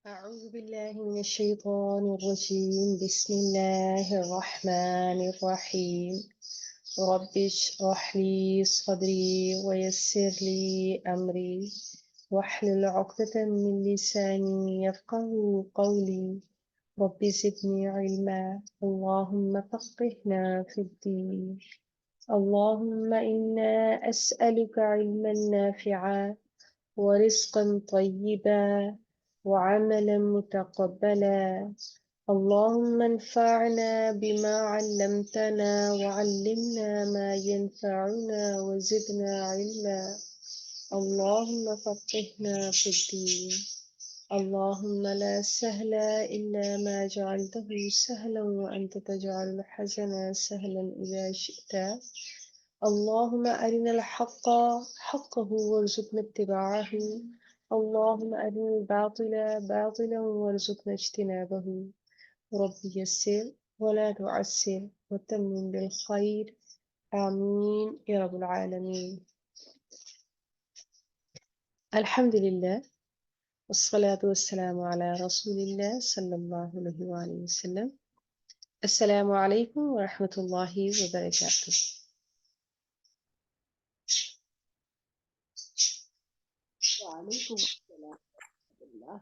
أعوذ بالله من الشيطان الرجيم. بسم الله الرحمن الرحيم. رب اشرح لي صدري ويسر لي أمري واحلل عقدة من لساني يفقه قولي. رب زدني علما. اللهم فقهنا في الدين. اللهم إنا أسألك علما نافعا ورزقا طيبا وعملا متقبلا. اللهم انفعنا بما علمتنا وعلمنا ما ينفعنا وزدنا علما. اللهم فقهنا في الدين. اللهم لا سهل إلا ما جعلته سهلا وأنت تجعل الحزن سهلا إذا شئت. اللهم أرنا الحق حقه وارزقنا اتباعه. اللهم أرنا الباطل باطلا وارزقنا اجتنابه. رب يسر ولا تعسر وتمم بالخير. آمين يا رب العالمين. الحمد لله والصلاة والسلام على رسول الله صلى الله عليه وآله وسلم. السلام عليكم ورحمة الله وبركاته. وعليكم السلام ورحمة الله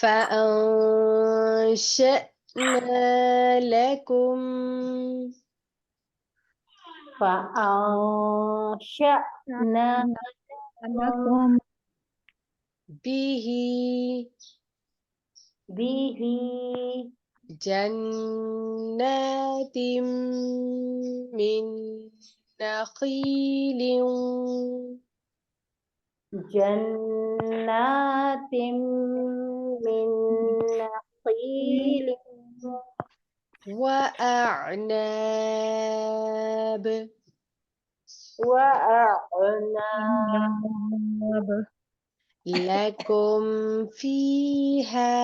فأنشأنا لكم فأنشأنا لكم لكم به به جنات من نخيل جنات من نخيل وأعناب وأعناب الناب لكم فيها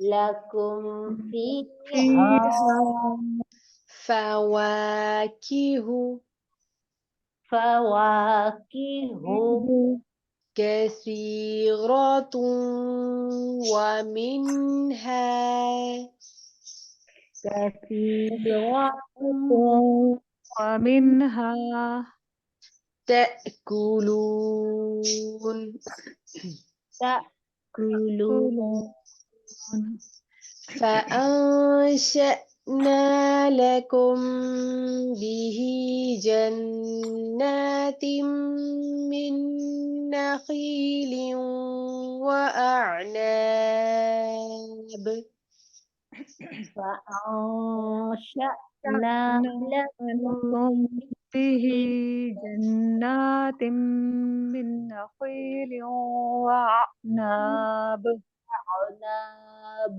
لكم فيها فيها فواكه فواكه كثيرة ومنها كثيرة ومنها تأكلون. تأكلون تأكلون فأنشأنا لكم به جنات من نخيل وأعناب فأنشأنا لكم لكم به به جنات من نخيل وأعناب عناب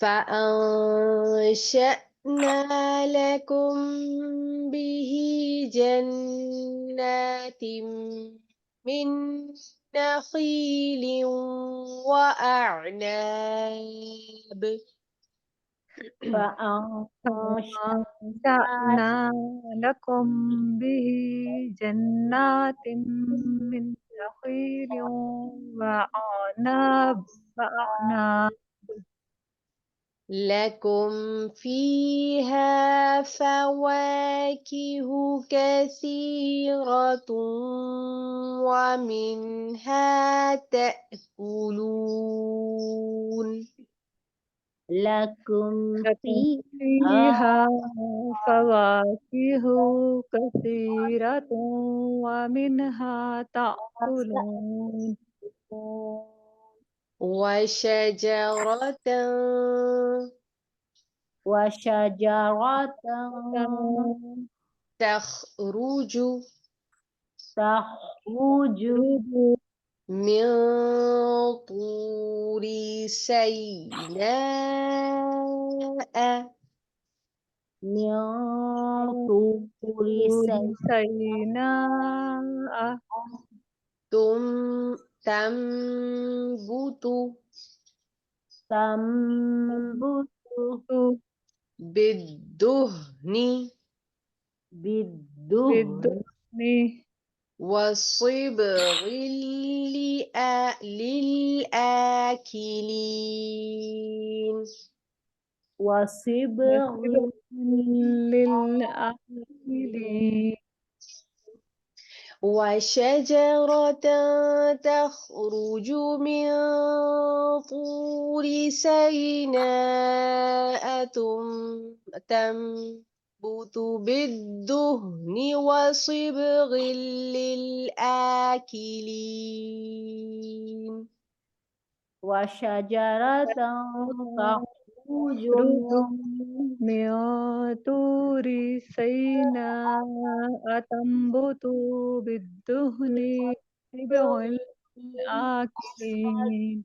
فأنشأنا لكم به جنات من نخيل وأعناب فأنشأنا فأنشأنا لكم به جنات من نخيل وأعناب لكم فيها فواكه كثيرة ومنها تأكلون. لكم لكم فيها فيها فواكه كثيرة ومنها تأكلون وشجرة وشجرة تخرج تخرج من طور سيناء من طور سيناء تنبت تنبت بالدهن بالدهن بالدهن والصبغ للآكلين وصبغ للآكلين وشجرة تخرج من طور سيناء تنبت بالدهن وصبغ للآكلين وشجرة تخرج تخرج من من طور سيناء تنبت بالدهن صبغ الآكلين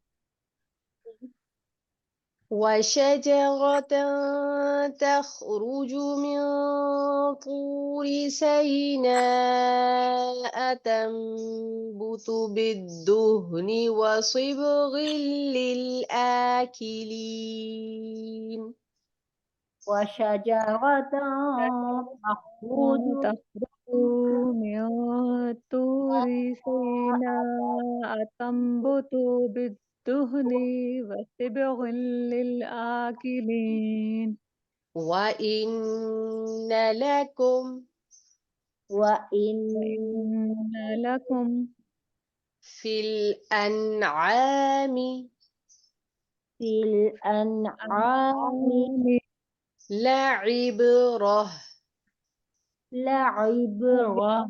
وشجرة تخرج من طور سيناء تنبت بالدهن وصبغ للآكلين وشجرة تخرج تخرج من طور سيناء تنبت بالدهن وصبغ للآكلين وإن لكم وإن وإن لكم في الأنعام في الأنعام أنعام لعبرة لعبرة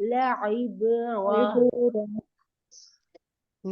لعبرة عبورة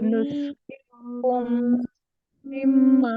نسقيكم نسقيكم مما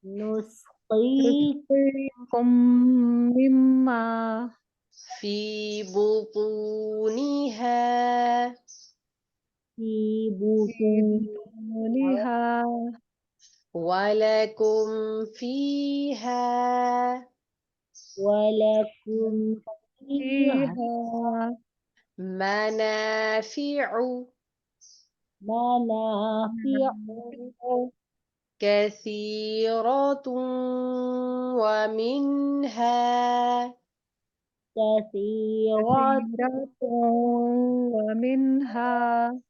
نسقيكم نسقيكم مما في بطونها في في بطونها بطونها ولكم فيها ولكم فيها فيها منافع منافع منافع كثيرة ومنها كثيرة كثيرة ومنها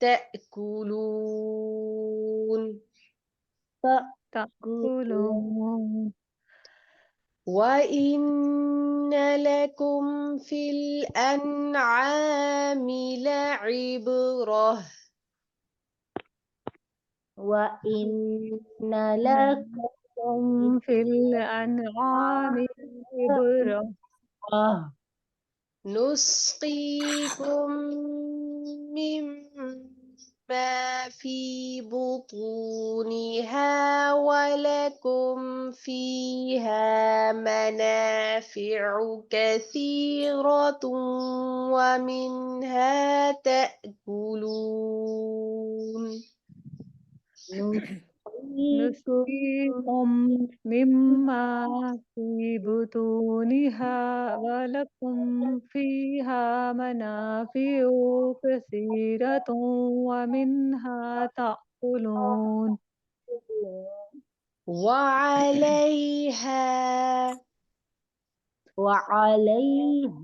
تأكلون تأكلون تأكلون وإن لكم في الأنعام لعبرة وإن لكم في الأنعام عبرة عبرة نسقيكم مما في بطونها ولكم فيها منافع كثيرة ومنها تأكلون نسقيكم نسقيكم مما في بطونها ولكم فيها منافع كثيرة ومنها تأكلون يأكلون وعليها وعليها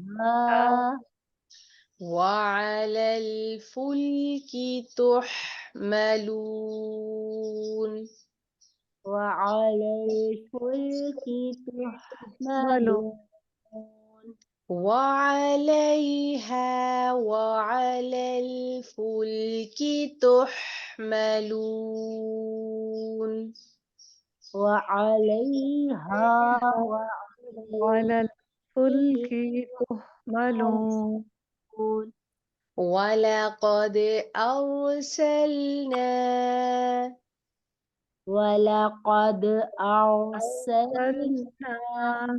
وعلى الفلك تحملون وعلى الفلك ملون تحملون وعليها وعلى الفلك تحملون وعليها على وعلى الفلك الفلك تحملون تحملون ولقد أرسلنا ولقد أرسلنا أرسلنا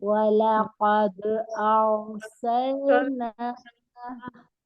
ولقد أرسلنا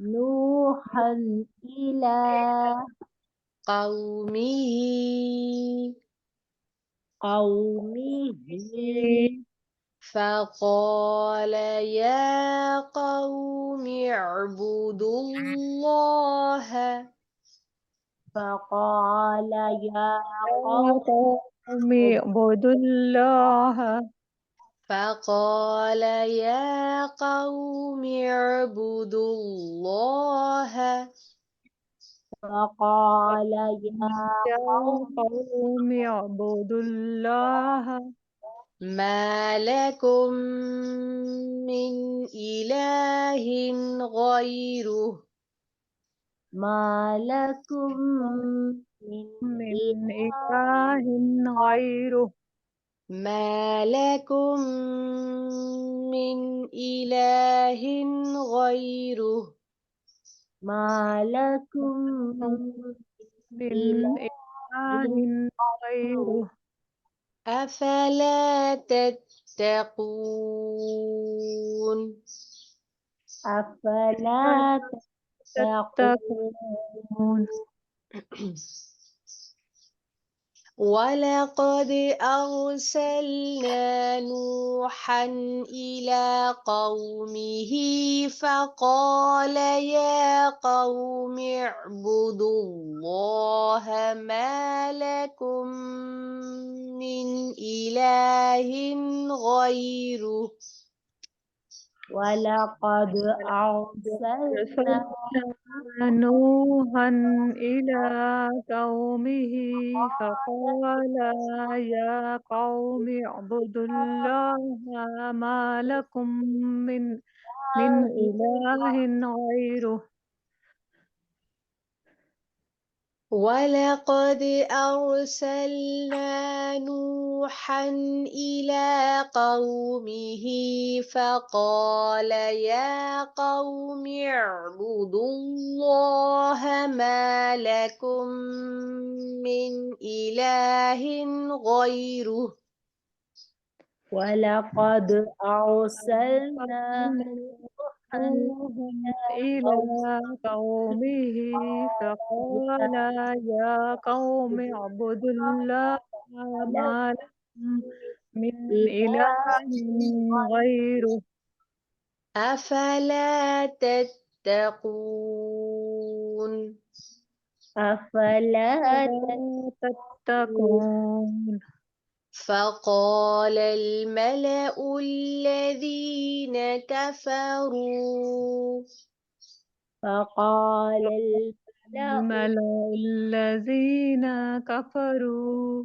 نوحا إلى قومه قومه فقال يا قوم اعبدوا الله فقال يا يا قوم قوم اعبدوا الله فقال يا قوم اعبدوا الله فقال يا يا قوم قوم اعبدوا الله ما لكم من إله غيره ما لكم من من إله إله غيره ما لكم من إله غيره ما لكم من من إله إله غيره أفلا تتقون أفلا تتقون تتقون ولقد أرسلنا نوحا إلى قومه فقال يا قوم اعبدوا الله ما لكم من إله غيره ولقد أرسلنا أرسلنا نوحا إلى قومه فقال يا قوم اعبدوا الله ما لكم من إله غيره ولقد أرسلنا نوحا إلى قومه فقال يا قوم اعبدوا الله ما لكم من إله غيره ولقد أرسلنا نوحا نوحا إلى قومه قومه فقال يا قوم اعبدوا الله ما لكم من إله غيره أفلا تتقون أفلا فلا تتقون تتقون فقال الملأ الذين كفروا فقال الملأ الملأ الذين كفروا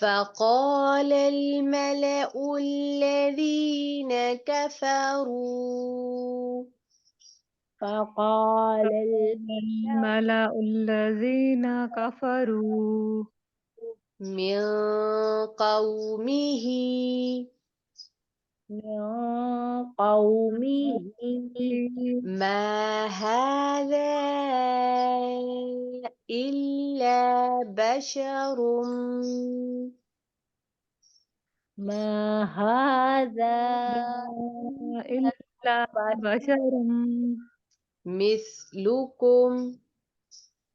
فقال الملأ الذين كفروا فقال الملأ الذين كفروا من قومه من قومه ما هذا إلا بشر ما هذا إلا بشر مثلكم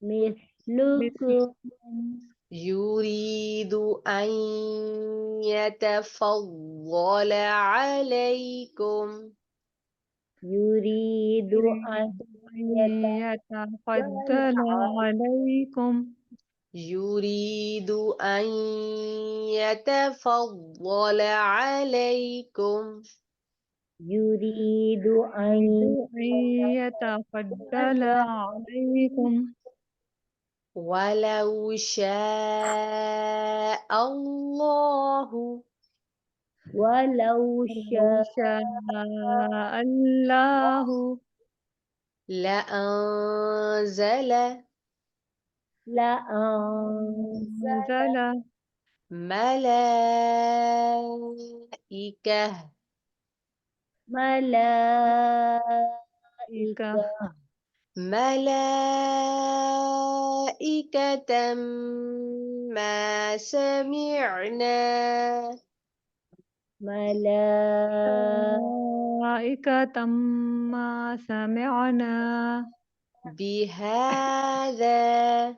مثلكم يريد أن يتفضل عليكم يريد أن يتفضل يتفضل عليكم يريد أن يتفضل عليكم يريد أن يتفضل عليكم ولو شاء الله ولو لو شاء شاء الله لأنزل لأنزل أنزل ملائكة ملائكة ملائكة ما سمعنا ملائكة ما سمعنا بهذا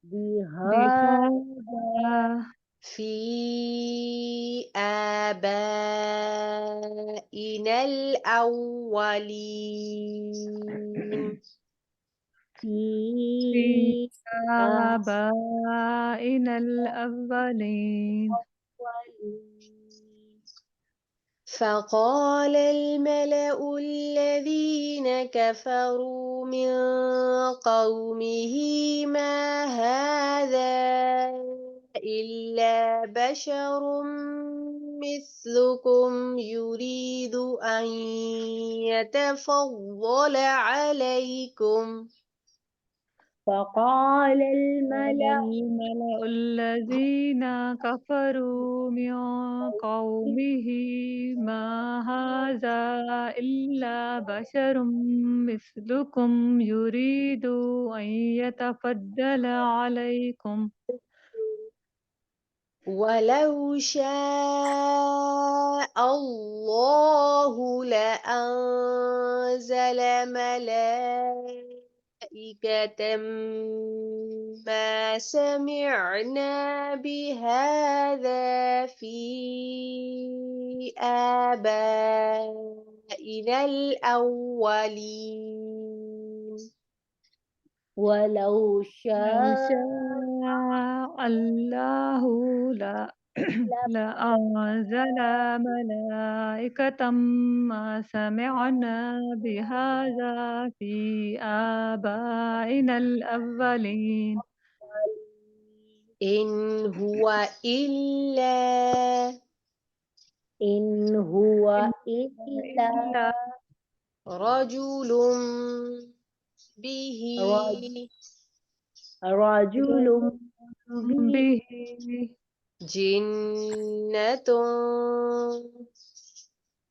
بهذا بهذا في آبائنا الأولين في في آبائنا الأولين أولين. فقال الملأ الذين كفروا من قومه ما هذا إلا بشر مثلكم يريد أن يتفضل عليكم فقال قال الملأ الملأ الذين كفروا من قومه ما هذا إلا بشر مثلكم يريد أن يتفضل عليكم ولو شاء الله لأنزل ملائكة ما سمعنا بهذا في آبائنا الأولين ولو لو شاء شاء الله لا لأنزل ملائكة ما سمعنا بهذا في آبائنا الأولين إن هو إلا إن هو إن هو إلا إلا رجل به رجل به به جنة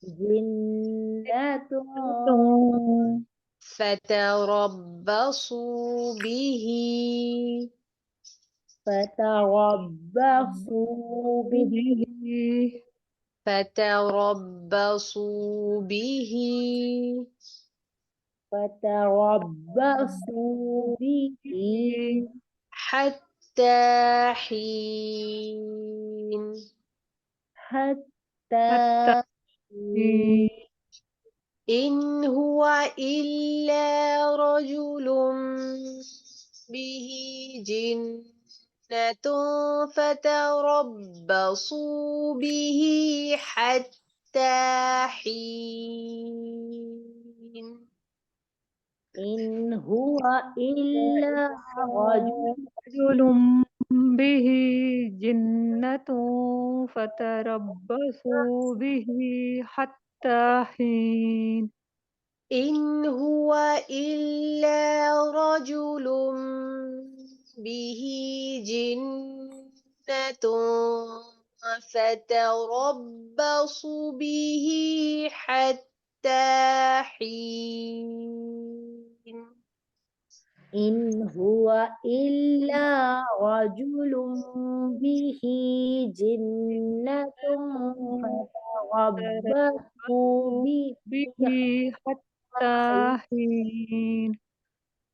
جنة فتربصوا به فتربصوا به به فتربصوا به فتربصوا به حتى حين حتى حتى حين. إن هو إلا رجل به جنة فتربصوا به حتى حين إن هو إلا رجل رجل به جنة فتربصوا به حتى حين إن هو إلا رجل به جنة فتربصوا به حتى حين إن هو إلا رجل به جنة فتربصوا به به حتى حين.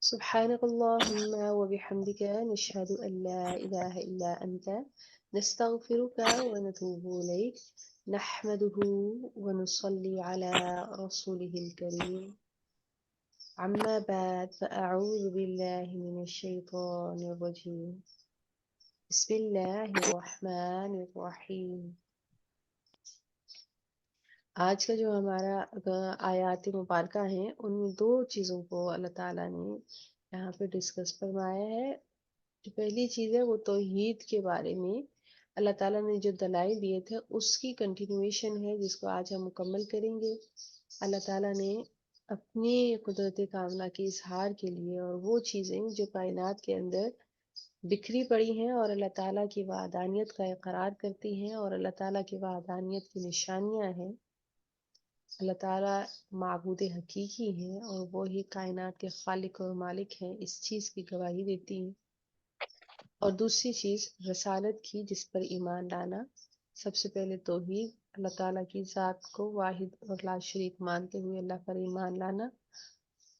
سبحانك اللهم وبحمدك نشهد أن لا إله إلا أنت نستغفرك ونتوب إليك نحمده ونصلي على رسوله الكريم عما بعد فأعوذ بالله من الشيطان الرجيم بسم الله الرحمن الرحیم. آج کا جو ہمارا آیات مبارکہ ہیں ان میں دو چیزوں کو اللہ تعالیٰ نے یہاں پہ ڈسکس فرمایا ہے. جو پہلی چیز ہے وہ توحید کے بارے میں اللہ تعالیٰ نے جو دلائل دیے تھے اس کی کنٹینویشن ہے جس کو آج ہم مکمل کریں گے. اللہ تعالیٰ نے اپنی قدرت کاملہ کے اظہار کے لیے اور وہ چیزیں جو کائنات کے اندر بکھری پڑی ہیں اور اللہ تعالیٰ کی وحدانیت کا اقرار کرتی ہیں اور اللہ تعالیٰ کی وحدانیت کی نشانیاں ہیں. اللہ تعالیٰ معبود حقیقی ہیں اور وہی کائنات کے خالق اور مالک ہیں، اس چیز کی گواہی دیتی ہیں. اور دوسری چیز رسالت کی جس پر ایمان لانا. سب سے پہلے توحید، اللہ تعالیٰ کی ذات کو واحد اور لا شریک مانتے ہوئے اللہ پر ایمان لانا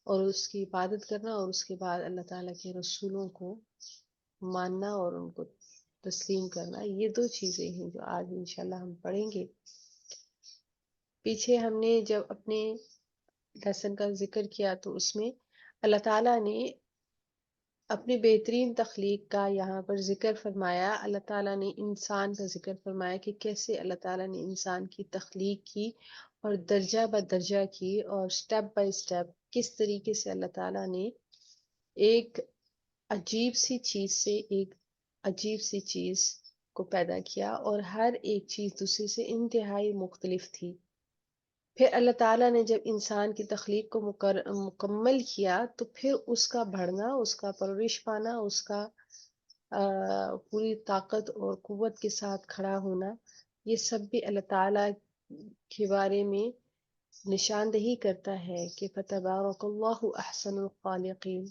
اور اس کی عبادت کرنا، اور اس کے بعد اللہ تعالیٰ کے رسولوں کو ماننا اور ان کو تسلیم کرنا. یہ دو چیزیں ہیں جو آج انشاءاللہ ہم پڑھیں گے. پیچھے ہم نے جب اپنے لیسن کا ذکر کیا تو اس میں اللہ تعالیٰ نے اپنی بہترین تخلیق کا یہاں پر ذکر فرمایا. اللہ تعالیٰ نے انسان کا ذکر فرمایا کہ کیسے اللہ تعالیٰ نے انسان کی تخلیق کی اور درجہ بدرجہ کی اور سٹیپ بائی سٹیپ کس طریقے سے اللہ تعالیٰ نے ایک عجیب سی چیز سے ایک عجیب سی چیز کو پیدا کیا اور ہر ایک چیز دوسرے سے انتہائی مختلف تھی. پھر اللہ تعالیٰ نے جب انسان کی تخلیق کو مکمل کیا تو پھر اس کا بڑھنا، اس کا پرورش پانا، اس کا پوری طاقت اور قوت کے ساتھ کھڑا ہونا، یہ سب بھی اللہ تعالیٰ کے بارے میں نشاندہی کرتا ہے کہ فتبارک اللہ احسن الخالقین.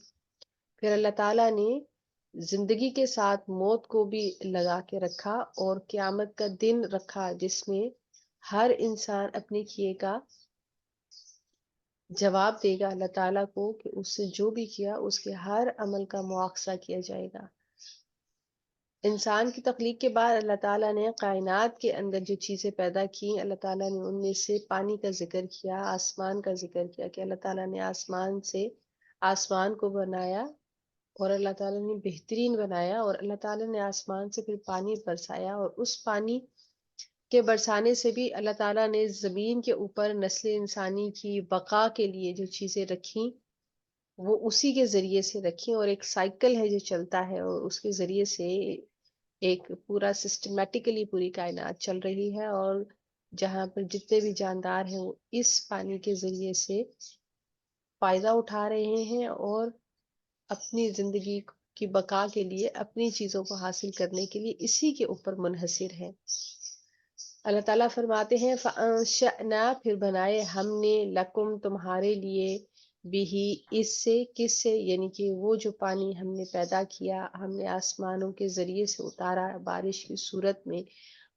پھر اللہ تعالیٰ نے زندگی کے ساتھ موت کو بھی لگا کے رکھا اور قیامت کا دن رکھا جس میں ہر انسان اپنے کیے کا جواب دے گا اللہ تعالیٰ کو کہ اس سے جو بھی کیا اس کے ہر عمل کا مواخذہ کیا جائے گا. انسان کی تخلیق کے بعد اللہ تعالیٰ نے کائنات کے اندر جو چیزیں پیدا کی، اللہ تعالیٰ نے ان میں سے پانی کا ذکر کیا، آسمان کا ذکر کیا کہ اللہ تعالیٰ نے آسمان کو بنایا اور اللہ تعالیٰ نے بہترین بنایا اور اللہ تعالیٰ نے آسمان سے پھر پانی برسایا اور اس پانی کے برسانے سے بھی اللہ تعالیٰ نے زمین کے اوپر نسل انسانی کی بقا کے لیے جو چیزیں رکھیں وہ اسی کے ذریعے سے رکھیں اور ایک سائیکل ہے جو چلتا ہے اور اس کے ذریعے سے ایک پورا سسٹمیٹیکلی پوری کائنات چل رہی ہے اور جہاں پر جتنے بھی جاندار ہیں وہ اس پانی کے ذریعے سے فائدہ اٹھا رہے ہیں اور اپنی زندگی کی بقا کے لیے اپنی چیزوں کو حاصل کرنے کے لیے اسی کے اوپر منحصر ہے. اللہ تعالیٰ فرماتے ہیں فَأَنشَأْنَا پھر بنائے ہم نے لکم تمہارے لیے بھی اس سے کس سے یعنی کہ وہ جو پانی ہم نے پیدا کیا ہم نے آسمانوں کے ذریعے سے اتارا بارش کی صورت میں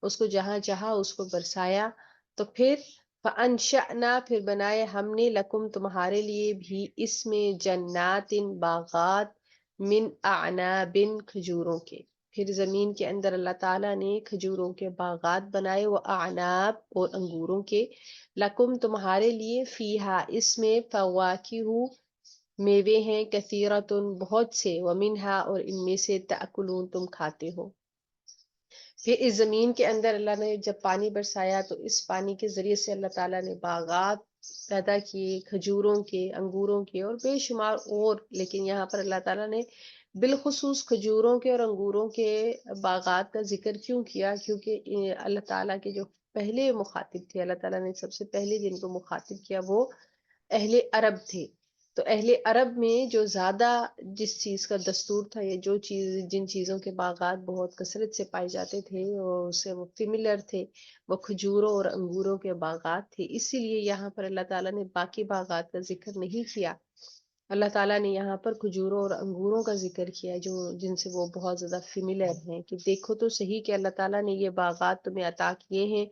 اس کو جہاں چاہا اس کو برسایا تو پھر فَأَنشَأْنَا پھر بنائے ہم نے لکم تمہارے لیے بھی اس میں جنات باغات من اعناب کھجوروں کے. پھر زمین کے اندر اللہ تعالیٰ نے کھجوروں کے باغات بنائے وہ اعناب اور انگوروں کے لکم تمہارے لیے فیہا اس میں فواکہ میوے ہیں کثیرتن بہت سے ومنہا اور ان میں سے تأکلون تم کھاتے ہو. پھر اس زمین کے اندر اللہ نے جب پانی برسایا تو اس پانی کے ذریعے سے اللہ تعالیٰ نے باغات پیدا کیے کھجوروں کے انگوروں کے اور بے شمار اور، لیکن یہاں پر اللہ تعالیٰ نے بالخصوص کھجوروں کے اور انگوروں کے باغات کا ذکر کیوں کیا؟ کیونکہ اللہ تعالیٰ کے جو پہلے مخاطب تھے، اللہ تعالیٰ نے سب سے پہلے جن کو مخاطب کیا وہ اہل عرب تھے. تو اہل عرب میں جو زیادہ جس چیز کا دستور تھا یا جو چیز جن چیزوں کے باغات بہت کثرت سے پائے جاتے تھے اور اس سے وہ فیملر تھے وہ کھجوروں اور انگوروں کے باغات تھے. اسی لیے یہاں پر اللہ تعالیٰ نے باقی باغات کا ذکر نہیں کیا. اللہ تعالیٰ نے یہاں پر کھجوروں اور انگوروں کا ذکر کیا جو جن سے وہ بہت زیادہ فیملیئر ہیں کہ دیکھو تو صحیح کہ اللہ تعالیٰ نے یہ باغات تمہیں عطا کیے ہیں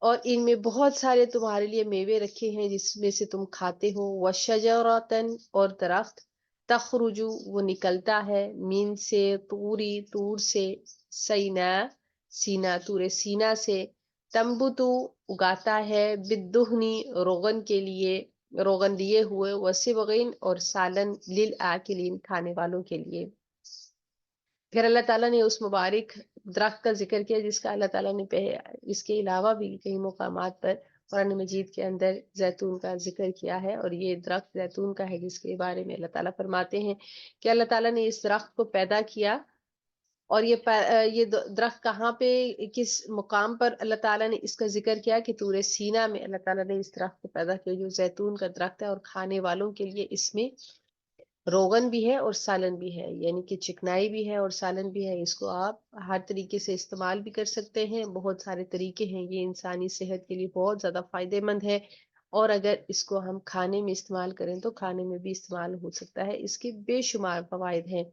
اور ان میں بہت سارے تمہارے لیے میوے رکھے ہیں جس میں سے تم کھاتے ہو وشجرتن اور درخت تخرجو وہ نکلتا ہے مین سے طوری طور سے سینا سینا طور سینا سے تنبتو اگاتا ہے بالدہنی روغن کے لیے روغن دیے ہوئے وسبغین اور سالن للآکلین کھانے والوں کے لیے. پھر اللہ تعالیٰ نے اس مبارک درخت کا ذکر کیا جس کا اللہ تعالیٰ نے اس کے علاوہ بھی کئی مقامات پر قرآن مجید کے اندر زیتون کا ذکر کیا ہے اور یہ درخت زیتون کا ہے جس کے بارے میں اللہ تعالیٰ فرماتے ہیں کہ اللہ تعالیٰ نے اس درخت کو پیدا کیا اور یہ درخت کہاں پہ کس مقام پر اللہ تعالیٰ نے اس کا ذکر کیا کہ طور سینا میں اللہ تعالیٰ نے اس درخت کو پیدا کیا جو زیتون کا درخت ہے اور کھانے والوں کے لیے اس میں روغن بھی ہے اور سالن بھی ہے یعنی کہ چکنائی بھی ہے اور سالن بھی ہے. اس کو آپ ہر طریقے سے استعمال بھی کر سکتے ہیں بہت سارے طریقے ہیں یہ انسانی صحت کے لیے بہت زیادہ فائدہ مند ہے اور اگر اس کو ہم کھانے میں استعمال کریں تو کھانے میں بھی استعمال ہو سکتا ہے. اس کے بے شمار فوائد ہیں.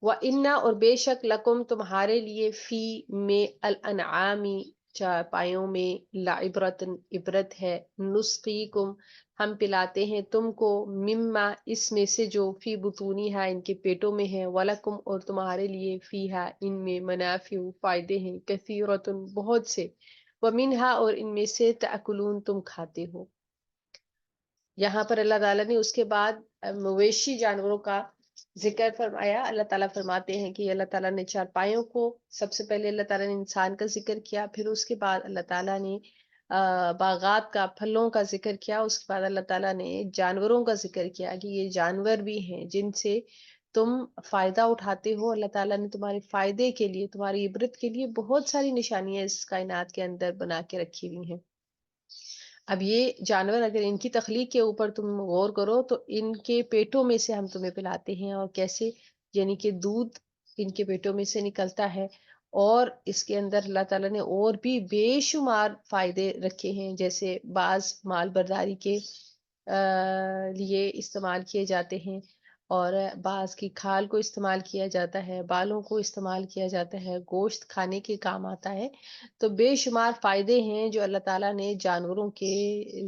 وَإِنَّ اور بے شک لکم تمہارے لیے فی میں الانعامی چارپائیوں میں لعبرتن عبرت ہے نسقیکم ہم پلاتے ہیں تم کو مما اس میں سے جو فی بطونی ہے ان کے پیٹوں میں ہے ولکم اور تمہارے لیے فی ہے ان میں منافع فائدے ہیں کثیرتن بہت سے ومنہا اور ان میں سے تأکلون تم کھاتے ہو. یہاں پر اللہ تعالیٰ نے اس کے بعد مویشی جانوروں کا ذکر فرمایا. اللہ تعالیٰ فرماتے ہیں کہ اللہ تعالیٰ نے چارپائیوں کو سب سے پہلے اللہ تعالیٰ نے انسان کا ذکر کیا پھر اس کے بعد اللہ تعالیٰ نے باغات کا پھلوں کا ذکر کیا اس کے بعد اللہ تعالیٰ نے جانوروں کا ذکر کیا کہ یہ جانور بھی ہیں جن سے تم فائدہ اٹھاتے ہو. اللہ تعالیٰ نے تمہارے فائدے کے لیے تمہاری عبرت کے لیے بہت ساری نشانیاں اس کائنات کے اندر بنا کے رکھی ہوئی ہیں. اب یہ جانور اگر ان کی تخلیق کے اوپر تم غور کرو تو ان کے پیٹوں میں سے ہم تمہیں پلاتے ہیں اور کیسے یعنی کہ دودھ ان کے پیٹوں میں سے نکلتا ہے اور اس کے اندر اللہ تعالیٰ نے اور بھی بے شمار فائدے رکھے ہیں جیسے بعض مال برداری کے لیے استعمال کیے جاتے ہیں اور بعض کی کھال کو استعمال کیا جاتا ہے بالوں کو استعمال کیا جاتا ہے گوشت کھانے کے کام آتا ہے. تو بے شمار فائدے ہیں جو اللہ تعالیٰ نے جانوروں کے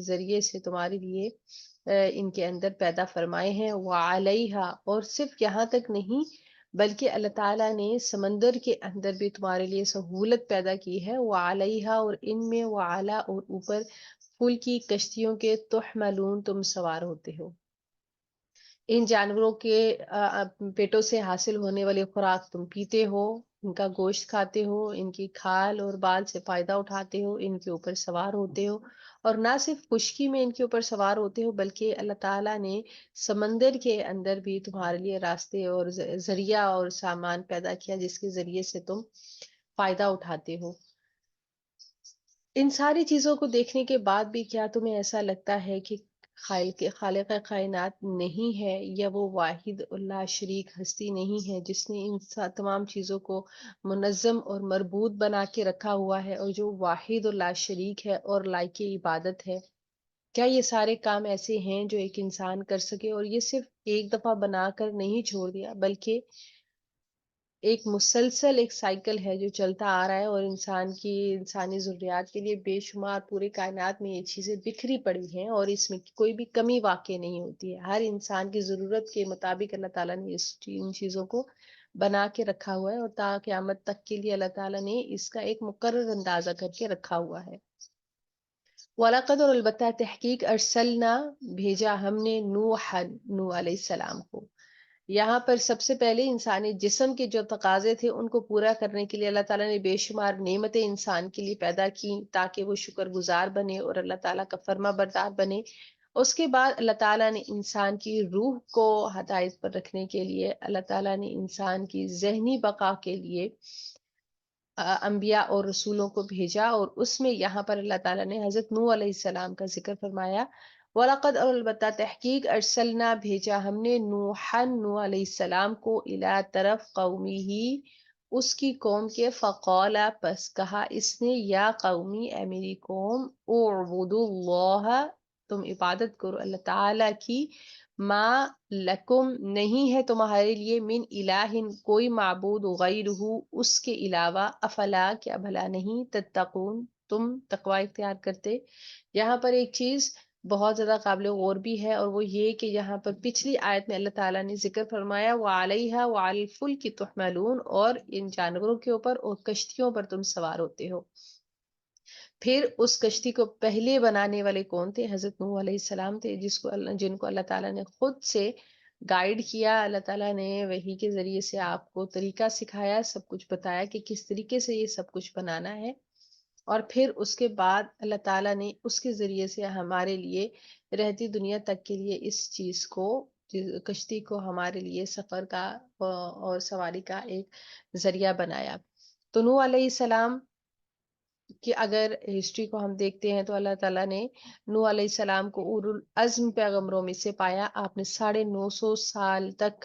ذریعے سے تمہارے لیے ان کے اندر پیدا فرمائے ہیں. وعلیہا اور صرف یہاں تک نہیں بلکہ اللہ تعالیٰ نے سمندر کے اندر بھی تمہارے لیے سہولت پیدا کی ہے. وعلیہا اور ان میں وعلا اور اوپر پھول کی کشتیوں کے تحملون تم سوار ہوتے ہو. ان جانوروں کے پیٹوں سے حاصل ہونے والی خوراک تم پیتے ہو ان کا گوشت کھاتے ہو ان کی کھال اور بال سے فائدہ اٹھاتے ہو ان کے اوپر سوار ہوتے ہو اور نہ صرف خشکی میں ان کے اوپر سوار ہوتے ہو بلکہ اللہ تعالیٰ نے سمندر کے اندر بھی تمہارے لیے راستے اور ذریعہ اور سامان پیدا کیا جس کے ذریعے سے تم فائدہ اٹھاتے ہو. ان ساری چیزوں کو دیکھنے کے بعد بھی کیا تمہیں ایسا لگتا ہے کہ خالق کائنات نہیں ہے یا وہ واحد اللہ شریک ہستی نہیں ہے جس نے ان تمام چیزوں کو منظم اور مربوط بنا کے رکھا ہوا ہے اور جو واحد اللہ شریک ہے اور لائق عبادت ہے؟ کیا یہ سارے کام ایسے ہیں جو ایک انسان کر سکے اور یہ صرف ایک دفعہ بنا کر نہیں چھوڑ دیا بلکہ ایک مسلسل ایک سائیکل ہے جو چلتا آ رہا ہے اور انسانی ضروریات کے لیے بے شمار پورے کائنات میں یہ چیزیں بکھری پڑی ہیں اور اس میں کوئی بھی کمی واقع نہیں ہوتی ہے. ہر انسان کی ضرورت کے مطابق اللہ تعالیٰ نے ان چیزوں کو بنا کے رکھا ہوا ہے اور تا قیامت تک کے لیے اللہ تعالیٰ نے اس کا ایک مقرر اندازہ کر کے رکھا ہوا ہے. وَلَقَدْ اور البتہ تحقیق ارسلنا بھیجا ہم نے نوح علیہ السلام کو. یہاں پر سب سے پہلے انسانی جسم کے جو تقاضے تھے ان کو پورا کرنے کے لیے اللہ تعالیٰ نے بے شمار نعمتیں انسان کے لیے پیدا کی تاکہ وہ شکر گزار بنے اور اللہ تعالیٰ کا فرما بردار بنے. اس کے بعد اللہ تعالیٰ نے انسان کی روح کو ہدایت پر رکھنے کے لیے اللہ تعالیٰ نے انسان کی ذہنی بقا کے لیے انبیاء اور رسولوں کو بھیجا اور اس میں یہاں پر اللہ تعالیٰ نے حضرت نوح علیہ السلام کا ذکر فرمایا. وَلَقَدْ اور البتہ تحقیق ارسلنا بھیجا ہم نے نوح علیہ السلام کو الی طرف قومی ہی اس کی قوم کے فقالا پس کہا اس نے یا قومی اے میری قوم اعبدوا اللہ تم عبادت کرو اللہ تعالیٰ کی، ما لکم نہیں ہے تمہارے لیے من الہ کوئی معبود غیرہ اس کے علاوہ، افلا کیا بھلا نہیں، تتقون تم تقوی اختیار کرتے۔ یہاں پر ایک چیز بہت زیادہ قابل غور بھی ہے، اور وہ یہ کہ یہاں پر پچھلی آیت میں اللہ تعالیٰ نے ذکر فرمایا وَعَلَيْهَا وَعَلَى الْفُلْكِ تُحْمَلُونَ، اور ان جانوروں کے اوپر اور کشتیوں پر تم سوار ہوتے ہو۔ پھر اس کشتی کو پہلے بنانے والے کون تھے؟ حضرت نوح علیہ السلام تھے، جن کو اللہ تعالیٰ نے خود سے گائیڈ کیا، اللہ تعالیٰ نے وحی کے ذریعے سے آپ کو طریقہ سکھایا، سب کچھ بتایا کہ کس طریقے سے یہ سب کچھ بنانا ہے، اور پھر اس کے بعد اللہ تعالیٰ نے اس کے ذریعے سے ہمارے لیے رہتی دنیا تک کے لیے اس چیز کو، کشتی کو ہمارے لیے سفر کا اور سواری کا ایک ذریعہ بنایا۔ تو نوح علیہ السلام کہ اگر ہسٹری کو ہم دیکھتے ہیں تو اللہ تعالیٰ نے نوح علیہ السلام کو اولو العزم پیغمبروں میں سے پایا۔ آپ نے 950 سال تک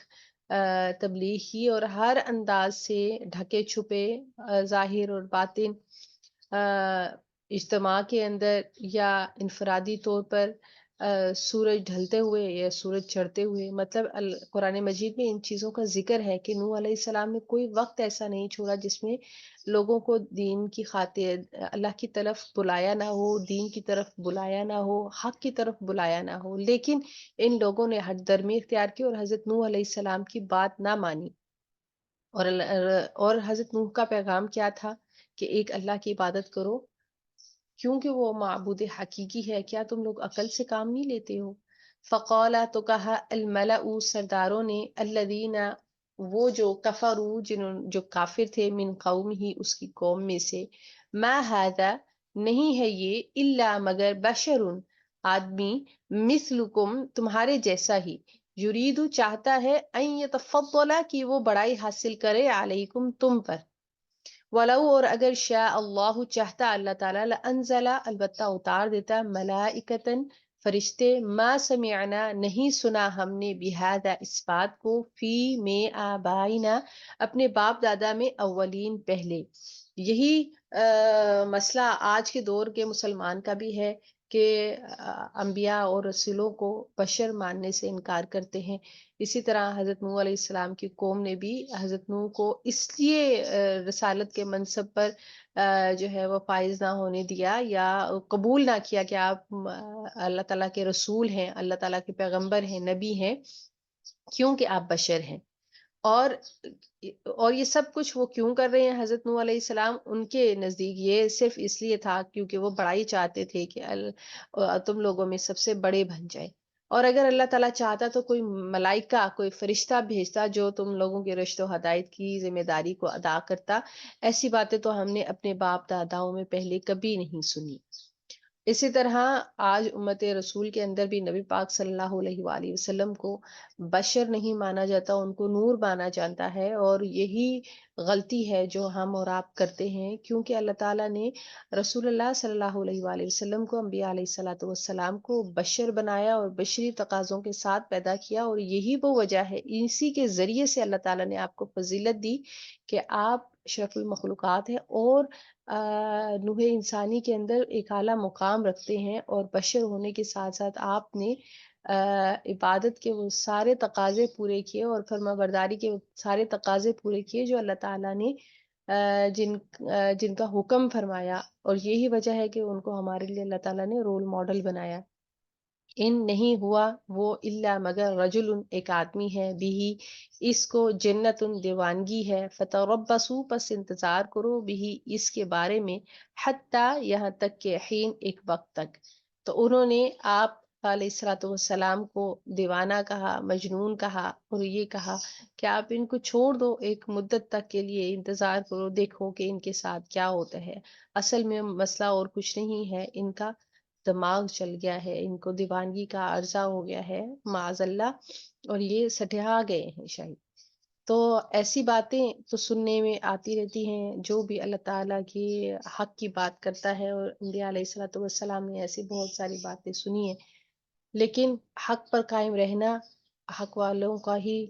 تبلیغ کی، اور ہر انداز سے ڈھکے چھپے، ظاہر اور باطن، اجتماع کے اندر یا انفرادی طور پر، سورج ڈھلتے ہوئے یا سورج چڑھتے ہوئے، مطلب قرآن مجید میں ان چیزوں کا ذکر ہے کہ نوح علیہ السلام نے کوئی وقت ایسا نہیں چھوڑا جس میں لوگوں کو دین کی خاطر اللہ کی طرف بلایا نہ ہو، دین کی طرف بلایا نہ ہو، حق کی طرف بلایا نہ ہو، لیکن ان لوگوں نے ہٹ درمی اختیار کی اور حضرت نوح علیہ السلام کی بات نہ مانی۔ اور حضرت نوح کا پیغام کیا تھا کہ ایک اللہ کی عبادت کرو، کیونکہ وہ معبود حقیقی ہے، کیا تم لوگ عقل سے کام نہیں لیتے ہو؟ فقالا تو کہا الملأ سرداروں نے، الذین وہ جو کفروا جو کافر تھے، من قوم ہی اس کی قوم میں سے، ما ھذا نہیں ہے یہ، الا مگر بشر آدمی، مثلکم تمہارے جیسا ہی، یرید چاہتا ہے، ان یتفضل کہ وہ بڑائی حاصل کرے، علیکم تم پر، ولو اور اگر شاء اللہ چاہتا اللہ تعالیٰ، لانزل البتہ اتار دیتا، ملائکتن فرشتے، ما سمعنا نہیں سنا ہم نے، بہذا اس بات کو، فی میں آبائنا اپنے باپ دادا میں، اولین پہلے۔ یہی مسئلہ آج کے دور کے مسلمان کا بھی ہے کہ انبیاء اور رسولوں کو بشر ماننے سے انکار کرتے ہیں۔ اسی طرح حضرت نوح علیہ السلام کی قوم نے بھی حضرت نوح کو اس لیے رسالت کے منصب پر جو ہے وہ فائز نہ ہونے دیا یا قبول نہ کیا کہ آپ اللہ تعالیٰ کے رسول ہیں، اللہ تعالیٰ کے پیغمبر ہیں، نبی ہیں، کیونکہ آپ بشر ہیں۔ اور یہ سب کچھ وہ کیوں کر رہے ہیں حضرت نوح علیہ السلام؟ ان کے نزدیک یہ صرف اس لیے تھا کیونکہ وہ بڑائی چاہتے تھے کہ تم لوگوں میں سب سے بڑے بن جائے، اور اگر اللہ تعالیٰ چاہتا تو کوئی ملائکہ، کوئی فرشتہ بھیجتا جو تم لوگوں کے رشت و ہدایت کی ذمہ داری کو ادا کرتا۔ ایسی باتیں تو ہم نے اپنے باپ داداؤں میں پہلے کبھی نہیں سنی۔ اسی طرح آج امت رسول کے اندر بھی نبی پاک صلی اللہ علیہ وآلہ وسلم کو بشر نہیں مانا جاتا، ان کو نور مانا جاتا ہے، اور یہی غلطی ہے جو ہم اور آپ کرتے ہیں، کیونکہ اللہ تعالیٰ نے رسول اللہ صلی اللہ علیہ وآلہ وسلم کو، انبیاء علیہ الصلوۃ والسلام کو بشر بنایا اور بشری تقاضوں کے ساتھ پیدا کیا، اور یہی وہ وجہ ہے، اسی کے ذریعے سے اللہ تعالیٰ نے آپ کو فضیلت دی کہ آپ اشرف المخلوقات ہیں، اور نوح انسانی کے اندر ایک اعلیٰ مقام رکھتے ہیں، اور بشر ہونے کے ساتھ ساتھ آپ نے عبادت کے وہ سارے تقاضے پورے کیے اور فرما برداری کے وہ سارے تقاضے پورے کیے جو اللہ تعالیٰ نے جن کا حکم فرمایا، اور یہی وجہ ہے کہ ان کو ہمارے لیے اللہ تعالیٰ نے رول ماڈل بنایا۔ ان نہیں ہوا وہ الا مگر رجل ایک آدمی ہے، بھی اس کو جنت دیوانگی ہے، فتربصوا پس انتظار کرو، بھی اس کے بارے میں، حتیٰ یہاں تک کہ حین ایک وقت تک۔ تو انہوں نے آپ علیہ الصلوۃ والسلام کو دیوانہ کہا، مجنون کہا، اور یہ کہا کہ آپ ان کو چھوڑ دو، ایک مدت تک کے لیے انتظار کرو، دیکھو کہ ان کے ساتھ کیا ہوتا ہے۔ اصل میں مسئلہ اور کچھ نہیں ہے، ان کا دماغ چل گیا ہے، ان کو دیوانگی کا عرضہ ہو گیا ہے معاذ اللہ، اور یہ سٹھا گئے ہیں شاید۔ تو ایسی باتیں تو سننے میں آتی رہتی ہیں، جو بھی اللہ تعالیٰ کی حق کی بات کرتا ہے، اور انبیاء علیہ الصلوۃ والسلام نے ایسی بہت ساری باتیں سنی ہیں، لیکن حق پر قائم رہنا حق والوں کا ہی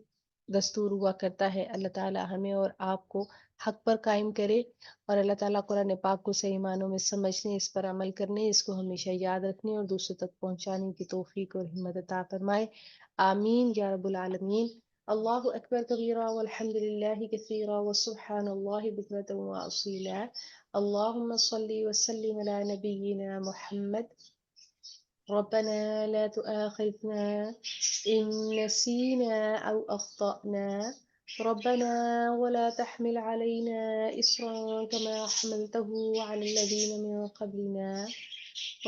دستور ہوا کرتا ہے۔ اللہ تعالیٰ ہمیں اور آپ کو حق پر قائم کرے، اور اللہ تعالیٰ قرآن پاک کو صحیح معنوں میں سمجھنے، اس پر عمل کرنے، اس کو ہمیشہ یاد رکھنے اور دوسروں تک پہنچانے کی توفیق اور ہمت عطا فرمائے، آمین یا رب العالمین۔ اللہ اکبر کبیرہ والحمد للہ کثیرہ وسبحان اللہ بکرۃ واصیلا، اللہم صلی وسلم علی نبینا محمد، ربنا لا تؤاخذنا إن نسينا أو أخطأنا، ربنا ولا تحمل علينا إصرا كما حملته على الذين من قبلنا،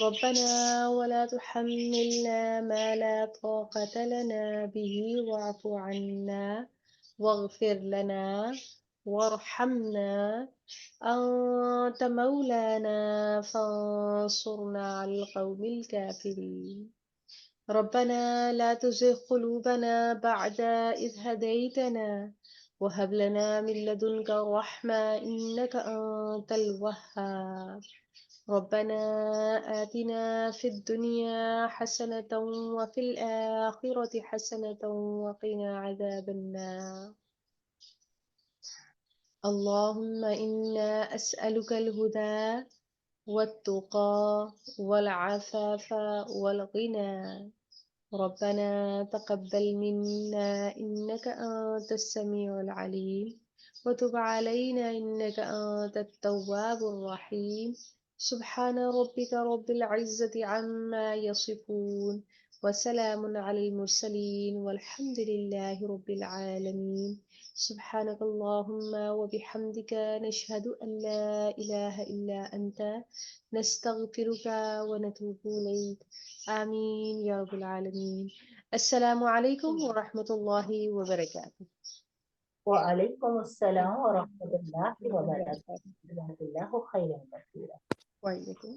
ربنا ولا تحملنا ما لا طاقة لنا به واعف عنا واغفر لنا وارحمنا أنت مولانا فانصرنا على القوم الكافرين، ربنا لا تزغ قلوبنا بعد إذ هديتنا وهب لنا من لدنك رحمة إنك أنت الوهاب، ربنا آتنا في الدنيا حسنة وفي الآخرة حسنة وقنا عذاب النار، اللهم إنا أسألك الهدى والتقى والعفاف والغنى، ربنا تقبل منا إنك أنت السميع العليم وتب علينا إنك أنت التواب الرحيم، سبحان ربك رب العزة عما يصفون وسلام على المرسلين والحمد لله رب العالمين، سبحانك اللهم وبحمدك نشهد أن لا إله إلا أنت نستغفرك ونتوب إليك، آمین یا رب العالمین۔ السلام علیکم ورحمۃ اللہ وبرکاتہ۔ وعلیکم السلام ورحمۃ اللہ وبرکاتہ، جزاک اللہ خیرا کثیرا۔ وعلیکم